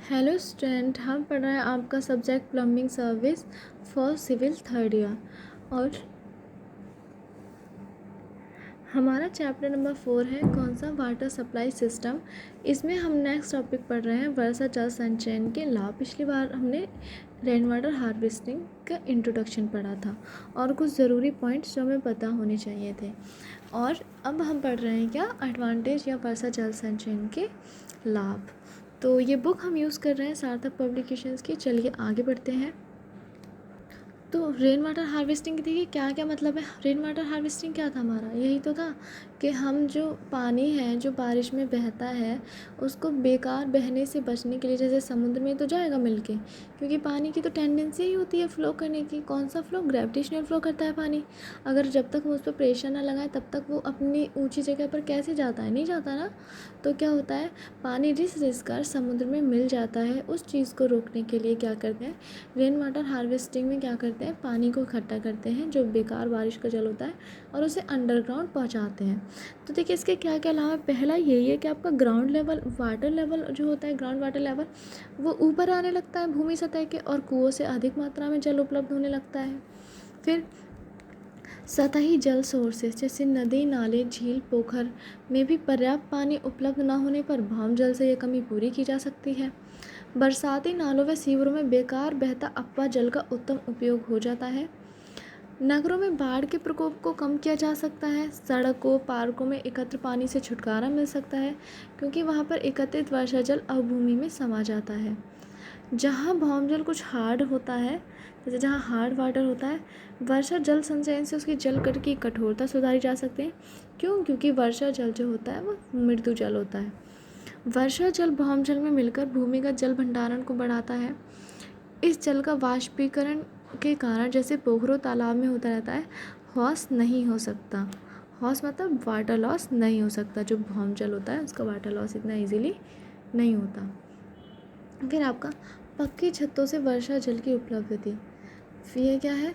Hello student, हम पढ़ रहे हैं आपका subject plumbing service for civil third year और हमारा चैप्टर नंबर 4 है कौन सा वाटर सप्लाई सिस्टम। इसमें हम नेक्स्ट टॉपिक पढ़ रहे हैं वर्षा जल संचयन के लाभ। पिछली बार हमने रेन वाटर हार्वेस्टिंग का इंट्रोडक्शन पढ़ा था और कुछ ज़रूरी पॉइंट्स जो हमें पता होने चाहिए थे। और अब हम पढ़ रहे हैं क्या एडवांटेज या वर्षा जल संचयन के लाभ। तो ये बुक हम यूज़ कर रहे हैं सार्थक पब्लिकेशंस की। चलिए आगे बढ़ते हैं। तो रेन वाटर हार्वेस्टिंग देखिए क्या क्या मतलब है। रेन वाटर हार्वेस्टिंग क्या था हमारा, यही तो था कि हम जो पानी है जो बारिश में बहता है उसको बेकार बहने से बचने के लिए, जैसे समुद्र में तो जाएगा मिलके, क्योंकि पानी की तो टेंडेंसी ही होती है फ़्लो करने की। कौन सा फ़्लो? ग्रेविटेशनल फ़्लो करता है पानी। अगर जब तक हम उस पर प्रेशर ना लगाए तब तक वो अपनी ऊँची जगह पर कैसे जाता है, नहीं जाता ना। तो क्या होता है, पानी रिस कर समुद्र में मिल जाता है। उस चीज़ को रोकने के लिए क्या करते हैं, रेन वाटर हार्वेस्टिंग में क्या करते हैं, पानी को इकट्ठा करते हैं जो बेकार बारिश का जल होता है और उसे अंडरग्राउंड पहुंचाते हैं। तो देखिए इसके क्या क्या लाभ है। पहला यही है कि आपका ग्राउंड लेवल वाटर लेवल जो होता है, ग्राउंड वाटर लेवल वो ऊपर आने लगता है भूमि सतह के, और कुओं से अधिक मात्रा में जल उपलब्ध होने लगता है। फिर सतही जल सोर्सेस जैसे नदी, नाले, झील, पोखर में भी पर्याप्त पानी उपलब्ध न होने पर भौम जल से यह कमी पूरी की जा सकती है। बरसाती नालों व सीवरों में बेकार बहता अफवाह जल का उत्तम उपयोग हो जाता है। नगरों में बाढ़ के प्रकोप को कम किया जा सकता है। सड़कों, पार्कों में एकत्र पानी से छुटकारा मिल सकता है, क्योंकि वहाँ पर एकत्रित वर्षा जल अवभूमि में समा जाता है। जहाँ भौम जल कुछ हार्ड होता है, जैसे जहाँ हार्ड वाटर होता है, वर्षा जल संचयन से उसकी जल कण की कठोरता सुधारी जा सकती है। क्यों? क्योंकि वर्षा जल जो होता है वो मृदु जल होता है। वर्षा जल भौम जल में मिलकर भूमिगत जल भंडारण को बढ़ाता है। इस जल का वाष्पीकरण के कारण जैसे पोखरों तालाब में होता रहता है, हौस नहीं हो सकता। हौस मतलब वाटर लॉस नहीं हो सकता। जो भौम जल होता है उसका वाटर लॉस इतना इजीली नहीं होता। फिर आपका पक्की छतों से वर्षा जल की उपलब्धि। फिर ये क्या है,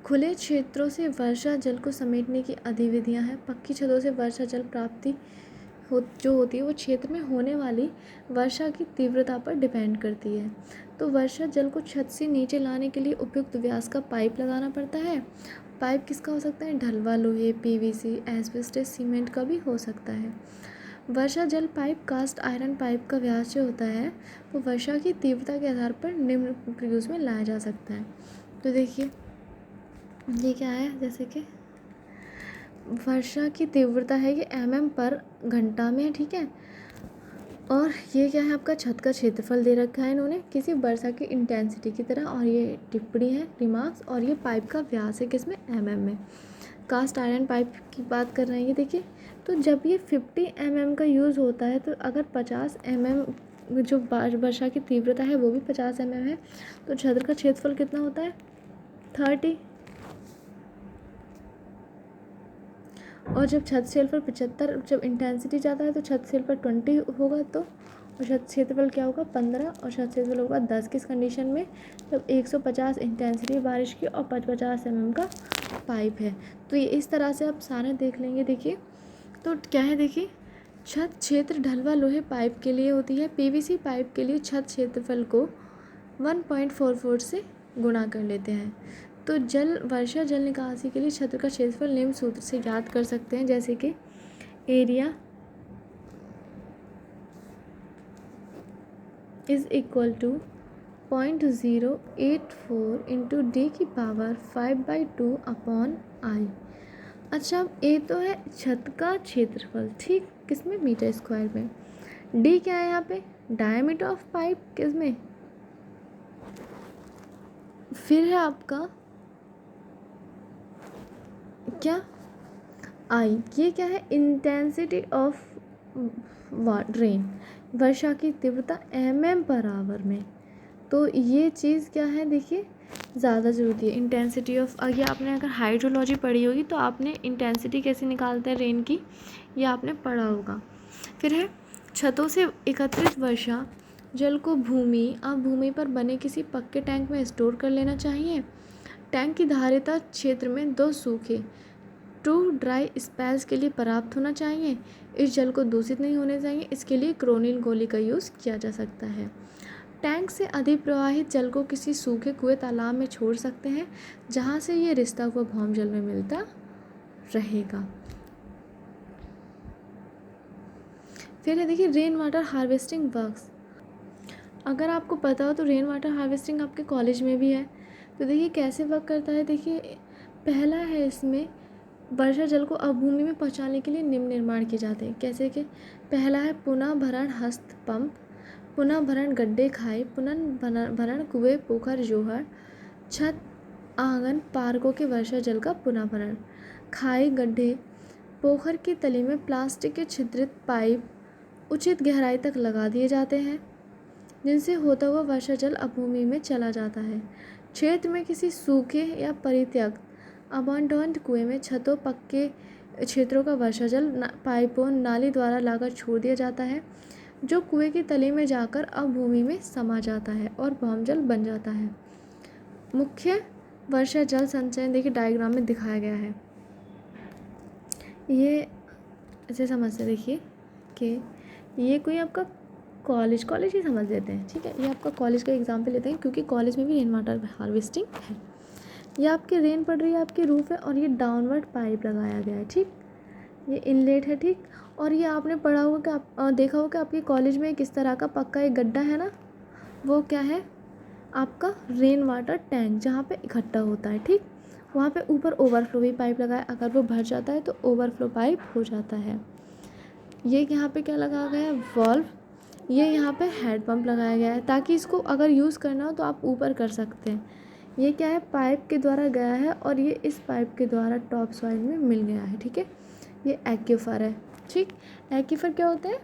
खुले क्षेत्रों से वर्षा जल को समेटने की अधिविधियाँ हैं। पक्की छतों से वर्षा जल प्राप्ति जो होती है वो क्षेत्र में होने वाली वर्षा की तीव्रता पर डिपेंड करती है। तो वर्षा जल को छत से नीचे लाने के लिए उपयुक्त व्यास का पाइप लगाना पड़ता है। पाइप किसका हो सकता है, ढलवा लोहे, पीवीसी, एस्बेस्टस, सीमेंट का भी हो सकता है। वर्षा जल पाइप कास्ट आयरन पाइप का व्यास जो होता है वो वर्षा की तीव्रता के आधार पर निम्न प्रयोग में लाया जा सकता है। तो देखिए ये क्या है, जैसे कि वर्षा की तीव्रता है ये mm पर घंटा में है, ठीक है। और ये क्या है, आपका छत का क्षेत्रफल दे रखा है इन्होंने किसी वर्षा की इंटेंसिटी की तरह, और ये टिप्पणी है रिमार्क्स, और ये पाइप का व्यास है किसमें, mm में। कास्ट आयरन पाइप की बात कर रहे हैं ये देखिए। तो जब ये 50 mm का यूज़ होता है तो अगर 50 mm जो वर्षा की तीव्रता है वो भी 50 mm है, तो छत का क्षेत्रफल कितना होता है, 30। और जब छत क्षेत्रफल 75, जब इंटेंसिटी ज़्यादा है तो छत क्षेत्रफल 20 होगा, तो और छत क्षेत्रफल क्या होगा, 15, और छत क्षेत्रफल होगा 10। किस कंडीशन में, जब 150 इंटेंसिटी बारिश की और 50 mm का पाइप है। तो ये इस तरह से आप सारे देख लेंगे। देखिए तो क्या है, देखिए छत क्षेत्र ढलवा लोहे पाइप के लिए होती है। पीवीसी पाइप के लिए छत क्षेत्रफल को 1.44 से गुणा कर लेते हैं। तो वर्षा जल निकासी के लिए छत का क्षेत्रफल निम्न सूत्र से याद कर सकते हैं, जैसे कि area is equal to 0.084 into D की पावर 5/2 अपॉन आई। अच्छा अब ए तो है छत का क्षेत्रफल, ठीक, किसमें, मीटर स्क्वायर में। डी क्या है यहाँ पे, डायमीटर ऑफ पाइप किसमें। फिर है आपका क्या, आई, ये क्या है, इंटेंसिटी ऑफ रेन, वर्षा की तीव्रता mm पर आवर में। तो ये चीज़ क्या है, देखिए ज़्यादा ज़रूरी है। इंटेंसिटी ऑफ, ये आपने अगर हाइड्रोलॉजी पढ़ी होगी तो आपने इंटेंसिटी कैसे निकालते हैं रेन की, ये आपने पढ़ा होगा। फिर है छतों से एकत्रित वर्षा जल को भूमि पर बने किसी पक्के टैंक में स्टोर कर लेना चाहिए। टैंक की धारिता क्षेत्र में 2 सूखे 2 ड्राई स्पेल्स के लिए पर्याप्त होना चाहिए। इस जल को दूषित नहीं होने चाहिए, इसके लिए क्लोरीन गोली का यूज़ किया जा सकता है। टैंक से अधिक प्रवाहित जल को किसी सूखे कुएं तालाब में छोड़ सकते हैं, जहाँ से ये रिश्ता हुआ भौम जल में मिलता रहेगा। फिर है देखिए रेन वाटर हार्वेस्टिंग वर्क्स। अगर आपको पता हो तो रेन वाटर हार्वेस्टिंग आपके कॉलेज में भी है। तो देखिए कैसे वर्क करता है। देखिए पहला है, इसमें वर्षा जल को अवभूमि में पहुंचाने के लिए निम्न निर्माण किए जाते हैं। कैसे कि पहला है पुनः भरण हस्त पंप, पुनः भरण गड्ढे खाई, पुनः भरण कुएं पोखर जोहर, छत आंगन पार्कों के वर्षा जल का पुनः भरण। खाई गड्ढे पोखर की तली में प्लास्टिक के छिद्रित पाइप उचित गहराई तक लगा दिए जाते हैं, जिनसे होता हुआ वर्षा जल अभूमि में चला जाता है। क्षेत्र में किसी सूखे या परित्यक्त अबांडोन्ड कुएं में छतों पक्के क्षेत्रों का वर्षा जल पाइपों नाली द्वारा लाकर छोड़ दिया जाता है, जो कुएं की तली में जाकर अभूमि में समा जाता है और भौम जल बन जाता है। मुख्य वर्षा जल संचयन देखिए डायग्राम में दिखाया गया है। ये ऐसे समझते देखिए कि ये कोई आपका कॉलेज ही समझ लेते हैं, ठीक है। ये आपका कॉलेज का एग्जाम्पल लेते हैं, क्योंकि कॉलेज में भी रेन वाटर हार्वेस्टिंग है। ये आपके रेन पड़ रही है, आपकी रूफ है, और ये डाउनवर्ड पाइप लगाया गया है, ठीक। ये इनलेट है, ठीक। और ये आपने पढ़ा होगा कि आप देखा होगा कि आपके कॉलेज में किस तरह का पक्का एक गड्ढा है ना, वो क्या है आपका रेन वाटर टैंक, जहाँ पे इकट्ठा होता है, ठीक। वहाँ पे ऊपर ओवरफ्लो भी पाइप लगा है, अगर वो भर जाता है तो ओवरफ्लो पाइप हो जाता है। ये यहाँ पे क्या लगाया गया है, वॉल्व। ये यहाँ पे हेड पंप लगाया गया है, ताकि इसको अगर यूज़ करना हो तो आप ऊपर कर सकते हैं। ये क्या है, पाइप के द्वारा गया है, और ये इस पाइप के द्वारा टॉप सॉइल में मिल गया है, ठीक है। ये एक्यूफर है, ठीक। एक्यूफर क्या होते हैं,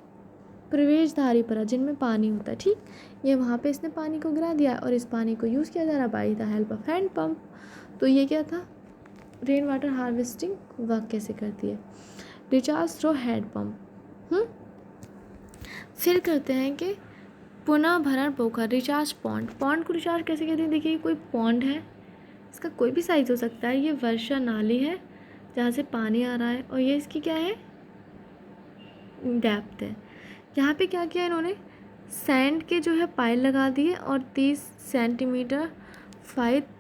प्रवेशधारी परत जिनमें पानी होता है, ठीक। ये वहाँ पे इसने पानी को गिरा दिया और इस पानी को यूज़ किया जा रहा by the help of hand pump. तो ये क्या था, रेन वाटर हार्वेस्टिंग वर्क कैसे करती है। Recharge through head pump. फिर करते हैं कि पुनः भरण पोखर, रिचार्ज पॉन्ड। पॉन्ड को रिचार्ज कैसे कहते हैं, देखिए कोई पॉन्ड है, इसका कोई भी साइज़ हो सकता है। ये वर्षा नाली है जहाँ से पानी आ रहा है, और ये इसकी क्या है, डेप्थ है। यहाँ पे क्या किया इन्होंने, सैंड के जो है पाइल लगा दिए, और 30 सेंटीमीटर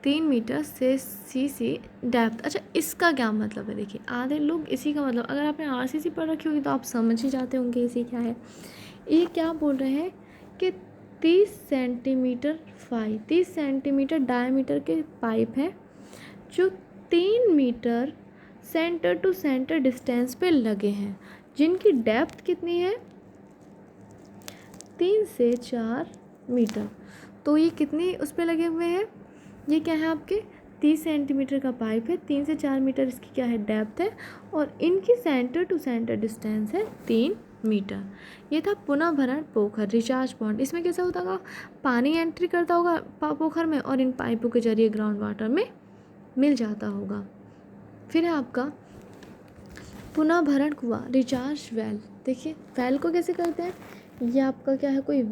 3 मीटर से सी डेप्थ। अच्छा इसका क्या मतलब है, देखिए आधे लोग इसी का मतलब, अगर आपने आरसीसी पढ़ रखी होगी तो आप समझ ही जाते होंगे इसी क्या है। ये क्या बोल रहे हैं कि 30 सेंटीमीटर डायमीटर के पाइप हैं, जो 3 metre centre to centre distance पे लगे हैं, जिनकी डेप्थ कितनी है, 3 से 4 मीटर। तो ये कितनी उस पर लगे हुए हैं, ये क्या है आपके 30 सेंटीमीटर का पाइप है, 3 से 4 मीटर इसकी क्या है, डेप्थ है, और इनकी सेंटर टू सेंटर डिस्टेंस है 3 मीटर। ये था पुनः भरण पोखर, रिचार्ज पॉन्ड। इसमें कैसा होता होगा, पानी एंट्री करता होगा पोखर में, और इन पाइपों के जरिए ग्राउंड वाटर में मिल जाता होगा। फिर है आपका पुनः भरण कुआं, रिचार्ज वेल। देखिए वेल को कैसे करते हैं, ये आपका क्या है, कोई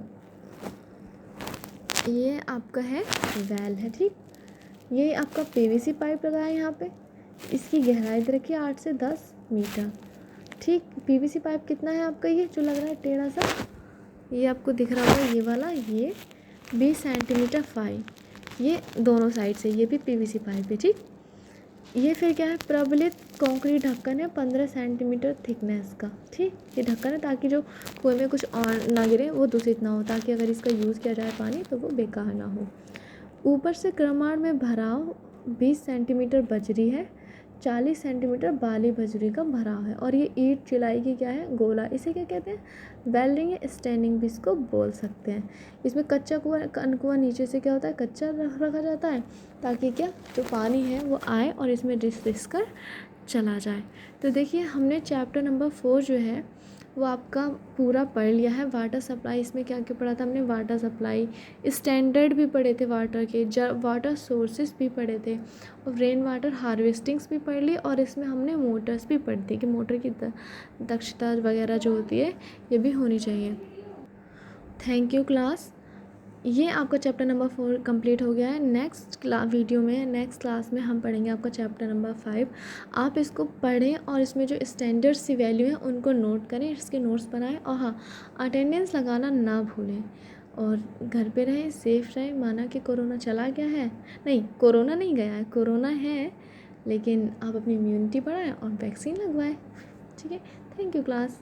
ये आपका है वेल है, ठीक। ये आपका पीवीसी पाइप लगा है यहाँ पे, इसकी गहराई रखिए 8 से 10 मीटर, ठीक। पीवीसी पाइप कितना है आपका, ये जो लग रहा है टेढ़ा सा, ये आपको दिख रहा होगा ये वाला, ये 20 सेंटीमीटर 5, ये दोनों साइड से, ये भी पीवीसी पाइप है, ठीक। ये फिर क्या है, प्रबलित कंक्रीट ढक्कन है 15 सेंटीमीटर थिकनेस का, ठीक। ये ढक्कन है ताकि जो कुएं में कुछ और ना गिरे, वो दूषित ना हो, ताकि अगर इसका यूज़ किया जाए पानी तो वो बेकार ना हो। ऊपर से क्रमाण में भराव 20 सेंटीमीटर बजरी है, 40 सेंटीमीटर बाली बजरी का भराव है, और ये ईंट चिलाई की क्या है, गोला। इसे क्या कहते हैं, वेल्डिंग या स्टैंडिंग भी इसको बोल सकते हैं। इसमें कच्चा कुआं नीचे से क्या होता है, कच्चा रखा जाता है, ताकि क्या जो पानी है वो आए और इसमें रिस कर चला जाए। तो देखिए हमने चैप्टर नंबर 4 जो है वो आपका पूरा पढ़ लिया है। वाटर सप्लाई, इसमें क्या क्या पढ़ा था हमने, वाटर सप्लाई, स्टैंडर्ड भी पढ़े थे वाटर के, वाटर सोर्सेज भी पढ़े थे, और रेन वाटर हार्वेस्टिंग्स भी पढ़ ली, और इसमें हमने मोटर्स भी पढ़ दी कि मोटर की दक्षता वगैरह जो होती है ये भी होनी चाहिए। Thank you class. ये आपका चैप्टर नंबर 4 कंप्लीट हो गया है। नेक्स्ट वीडियो में, नेक्स्ट क्लास में हम पढ़ेंगे आपका चैप्टर नंबर 5। आप इसको पढ़ें और इसमें जो स्टैंडर्ड सी वैल्यू है उनको नोट करें, इसके नोट्स बनाएं, और हाँ अटेंडेंस लगाना ना भूलें। और घर पे रहें, सेफ़ रहें। माना कि कोरोना चला गया है, नहीं कोरोना नहीं गया है, कोरोना है, लेकिन आप अपनी इम्यूनिटी बढ़ाएं और वैक्सीन लगवाएं। ठीक है, थैंक यू क्लास।